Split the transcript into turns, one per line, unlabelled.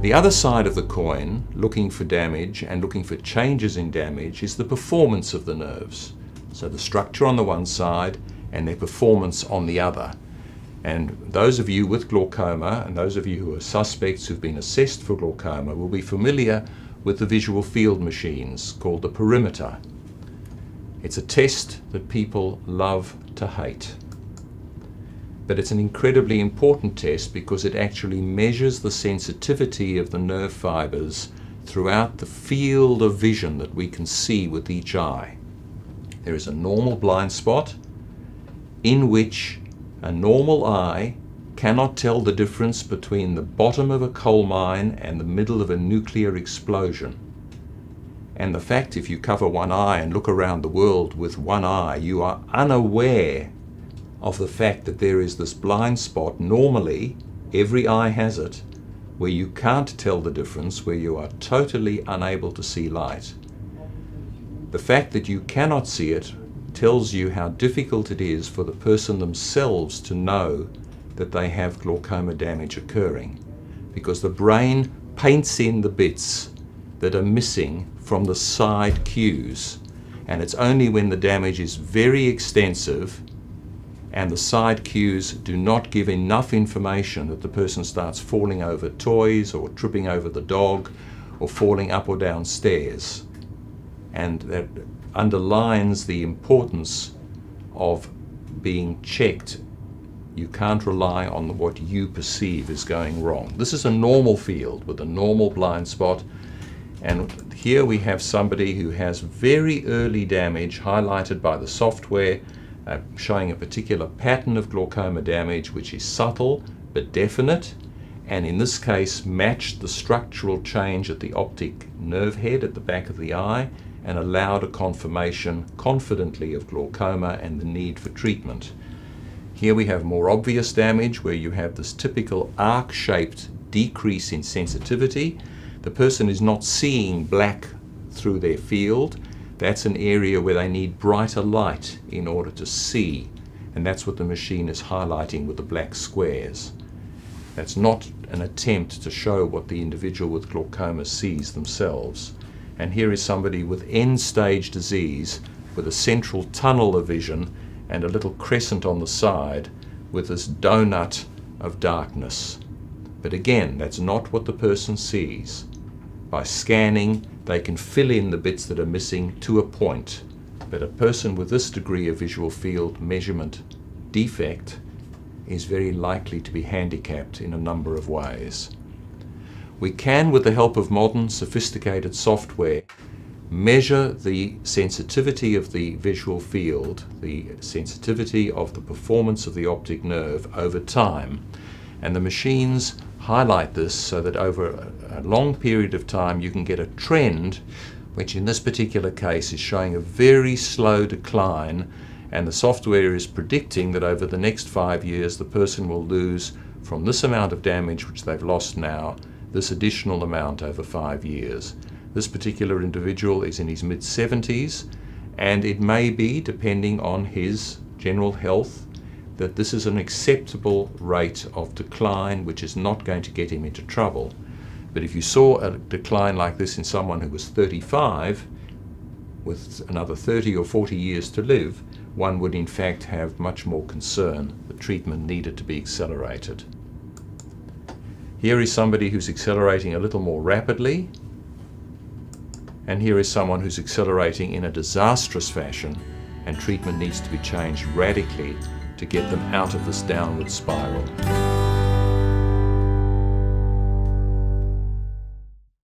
The other side of the coin, looking for damage and looking for changes in damage, is the performance of the nerves. So the structure on the one side and their performance on the other. And those of you with glaucoma and those of you who are suspects who've been assessed for glaucoma will be familiar with the visual field machines called the perimeter. It's a test that people love to hate. But it's an incredibly important test because it actually measures the sensitivity of the nerve fibers throughout the field of vision that we can see with each eye. There is a normal blind spot in which a normal eye cannot tell the difference between the bottom of a coal mine and the middle of a nuclear explosion. And the fact, if you cover one eye and look around the world with one eye, you are unaware of the fact that there is this blind spot. Normally, every eye has it, where you can't tell the difference, where you are totally unable to see light. The fact that you cannot see it tells you how difficult it is for the person themselves to know that they have glaucoma damage occurring, because the brain paints in the bits that are missing from the side cues, and it's only when the damage is very extensive and the side cues do not give enough information that the person starts falling over toys or tripping over the dog or falling up or down stairs. And that underlines the importance of being checked. You can't rely on what you perceive is going wrong. This is a normal field with a normal blind spot, and here we have somebody who has very early damage highlighted by the software, showing a particular pattern of glaucoma damage which is subtle but definite, and in this case matched the structural change at the optic nerve head at the back of the eye and allowed a confirmation confidently of glaucoma and the need for treatment. Here we have more obvious damage where you have this typical arc-shaped decrease in sensitivity. The person is not seeing black through their field. That's an area where they need brighter light in order to see, and that's what the machine is highlighting with the black squares. That's not an attempt to show what the individual with glaucoma sees themselves. And here is somebody with end-stage disease with a central tunnel of vision and a little crescent on the side with this donut of darkness. But again, that's not what the person sees. By scanning, they can fill in the bits that are missing to a point. But a person with this degree of visual field measurement defect is very likely to be handicapped in a number of ways. We can, with the help of modern sophisticated software, measure the sensitivity of the visual field, the sensitivity of the performance of the optic nerve over time. And the machines highlight this so that over a long period of time you can get a trend, which in this particular case is showing a very slow decline, and the software is predicting that over the next 5 years the person will lose from this amount of damage which they've lost now, this additional amount over 5 years. This particular individual is in his mid-70s, and it may be, depending on his general health, that this is an acceptable rate of decline which is not going to get him into trouble. But if you saw a decline like this in someone who was 35 with another 30 or 40 years to live, one would in fact have much more concern. The treatment needed to be accelerated. Here is somebody who's accelerating a little more rapidly, and here is someone who's accelerating in a disastrous fashion, and treatment needs to be changed radically to get them out of this downward spiral.